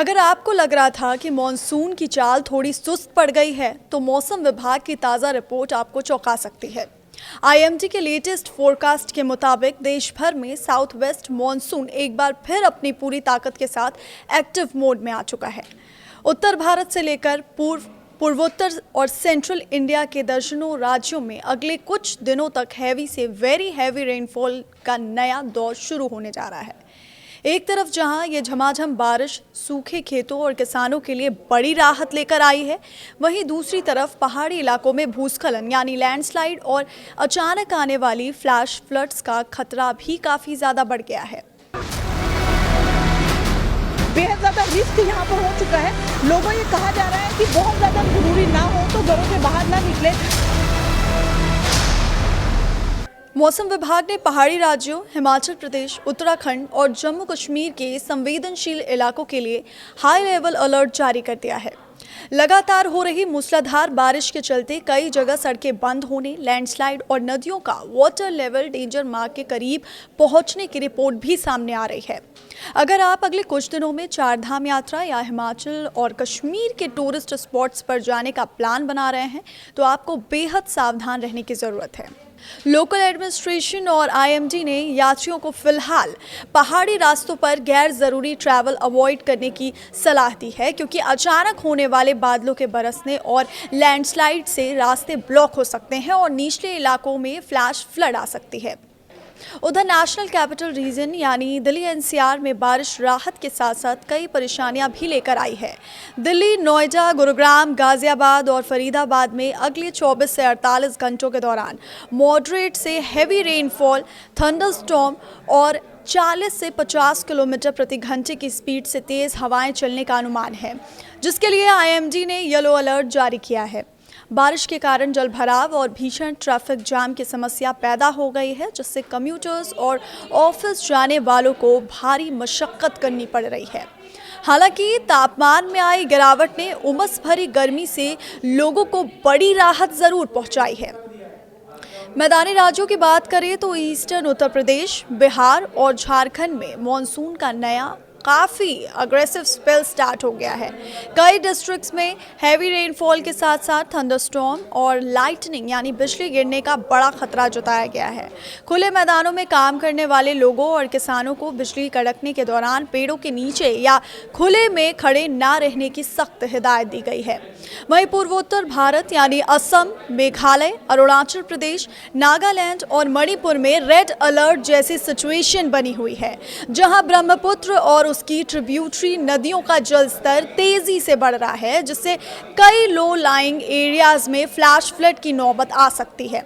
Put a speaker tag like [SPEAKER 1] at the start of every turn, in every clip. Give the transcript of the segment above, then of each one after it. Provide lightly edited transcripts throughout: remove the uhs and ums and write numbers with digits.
[SPEAKER 1] अगर आपको लग रहा था कि मॉनसून की चाल थोड़ी सुस्त पड़ गई है, तो मौसम विभाग की ताज़ा रिपोर्ट आपको चौंका सकती है। आईएमडी के लेटेस्ट फोरकास्ट के मुताबिक देश भर में साउथ वेस्ट मॉनसून एक बार फिर अपनी पूरी ताकत के साथ एक्टिव मोड में आ चुका है। उत्तर भारत से लेकर पूर्वोत्तर और सेंट्रल इंडिया के दर्जनों राज्यों में अगले कुछ दिनों तक हैवी से वेरी हैवी रेनफॉल का नया दौर शुरू होने जा रहा है। एक तरफ जहां ये झमाझम बारिश सूखे खेतों और किसानों के लिए बड़ी राहत लेकर आई है, वहीं दूसरी तरफ पहाड़ी इलाकों में भूस्खलन यानी लैंडस्लाइड और अचानक आने वाली फ्लैश फ्लड्स का खतरा भी काफ़ी ज़्यादा बढ़ गया है।
[SPEAKER 2] बेहद ज़्यादा रिस्क यहाँ पर हो चुका है। लोगों ये कहा जा रहा है कि बहुत ज़्यादा जरूरी ना हो तो घरों से बाहर ना निकले।
[SPEAKER 1] मौसम विभाग ने पहाड़ी राज्यों हिमाचल प्रदेश, उत्तराखंड और जम्मू कश्मीर के संवेदनशील इलाकों के लिए हाई लेवल अलर्ट जारी कर दिया है। लगातार हो रही मूसलाधार बारिश के चलते कई जगह सड़कें बंद होने, लैंडस्लाइड और नदियों का वाटर लेवल डेंजर मार्क के करीब पहुंचने की रिपोर्ट भी सामने आ रही है। अगर आप अगले कुछ दिनों में चारधाम यात्रा या हिमाचल और कश्मीर के टूरिस्ट स्पॉट्स पर जाने का प्लान बना रहे हैं, तो आपको बेहद सावधान रहने की ज़रूरत है। लोकल एडमिनिस्ट्रेशन और आईएमडी ने यात्रियों को फिलहाल पहाड़ी रास्तों पर गैर ज़रूरी ट्रैवल अवॉइड करने की सलाह दी है, क्योंकि अचानक होने वाले बादलों के बरसने और लैंडस्लाइड से रास्ते ब्लॉक हो सकते हैं और निचले इलाकों में फ्लैश फ्लड आ सकती है। उधर नेशनल कैपिटल रीजन यानी दिल्ली एनसीआर में बारिश राहत के साथ साथ कई परेशानियां भी लेकर आई है। दिल्ली, नोएडा, गुरुग्राम, गाजियाबाद और फरीदाबाद में अगले 24 से 48 घंटों के दौरान मॉडरेट से हैवी रेनफॉल, थंडरस्टॉर्म और 40 से 50 किलोमीटर प्रति घंटे की स्पीड से तेज़ हवाएं चलने का अनुमान है, जिसके लिए आईएमडी ने येलो अलर्ट जारी किया है। बारिश के कारण जलभराव और भीषण ट्रैफिक जाम की समस्या पैदा हो गई है, जिससे कम्यूटर्स और ऑफिस जाने वालों को भारी मशक्कत करनी पड़ रही है। हालांकि तापमान में आई गिरावट ने उमस भरी गर्मी से लोगों को बड़ी राहत जरूर पहुंचाई है। मैदानी राज्यों की बात करें तो ईस्टर्न उत्तर प्रदेश, बिहार और झारखंड में मॉनसून का नया काफ़ी अग्रेसिव स्पेल स्टार्ट हो गया है। कई डिस्ट्रिक्ट्स में हैवी रेनफॉल के साथ साथ थंडरस्टॉर्म और लाइटनिंग यानी बिजली गिरने का बड़ा खतरा जताया गया है। खुले मैदानों में काम करने वाले लोगों और किसानों को बिजली कड़कने के दौरान पेड़ों के नीचे या खुले में खड़े ना रहने की सख्त हिदायत दी गई है। वहीं पूर्वोत्तर भारत यानी असम, मेघालय, अरुणाचल प्रदेश, नागालैंड और मणिपुर में रेड अलर्ट जैसी सिचुएशन बनी हुई है, जहां ब्रह्मपुत्र और उसकी ट्रिब्यूटरी नदियों का जलस्तर तेजी से बढ़ रहा है, जिससे कई लो लाइंग एरियाज में फ्लैश फ्लड की नौबत आ सकती है।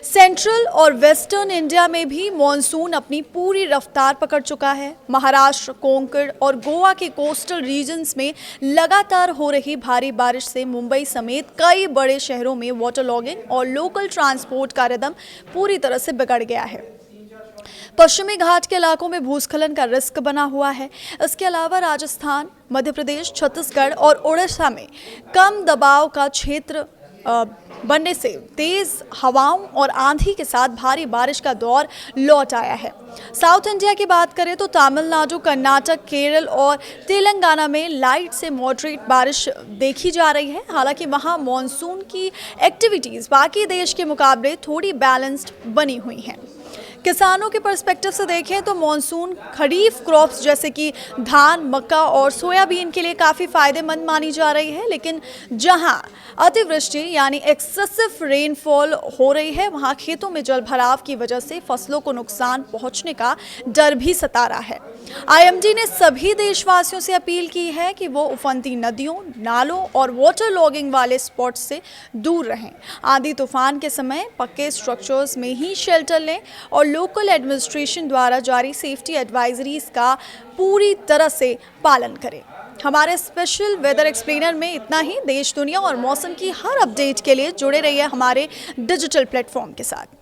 [SPEAKER 1] सेंट्रल और वेस्टर्न इंडिया में भी मॉनसून अपनी पूरी रफ्तार पकड़ चुका है। महाराष्ट्र, कोंकण और गोवा के कोस्टल रीजन्स में लगातार हो रही भारी बारिश से मुंबई समेत कई बड़े शहरों में वाटर लॉगिंग और लोकल ट्रांसपोर्ट का रिदम पूरी तरह से बिगड़ गया है। पश्चिमी घाट के इलाकों में भूस्खलन का रिस्क बना हुआ है। इसके अलावा राजस्थान, मध्य प्रदेश, छत्तीसगढ़ और उड़ीसा में कम दबाव का क्षेत्र बनने से तेज हवाओं और आंधी के साथ भारी बारिश का दौर लौट आया है। साउथ इंडिया की बात करें तो तमिलनाडु, कर्नाटक, केरल और तेलंगाना में लाइट से मॉडरेट बारिश देखी जा रही है। हालांकि वहां मॉनसून की एक्टिविटीज़ बाकी देश के मुकाबले थोड़ी बैलेंस्ड बनी हुई हैं। किसानों के पर्सपेक्टिव से देखें तो मॉनसून खरीफ क्रॉप्स जैसे कि धान, मक्का और सोयाबीन के लिए काफ़ी फायदेमंद मानी जा रही है, लेकिन जहां अतिवृष्टि यानी एक्सेसिव रेनफॉल हो रही है, वहां खेतों में जलभराव की वजह से फसलों को नुकसान पहुंचने का डर भी सता रहा है। आईएमडी ने सभी देशवासियों से अपील की है कि वो उफनती नदियों, नालों और वाटर लॉगिंग वाले स्पॉट्स से दूर रहें। आंधी तूफान के समय पक्के स्ट्रक्चर्स में ही शेल्टर लें और लोकल एडमिनिस्ट्रेशन द्वारा जारी सेफ्टी एडवाइजरीज का पूरी तरह से पालन करें। हमारे स्पेशल वेदर एक्सप्लेनर में इतना ही। देश, दुनिया और मौसम की हर अपडेट के लिए जुड़े रहिए हमारे डिजिटल प्लेटफॉर्म के साथ।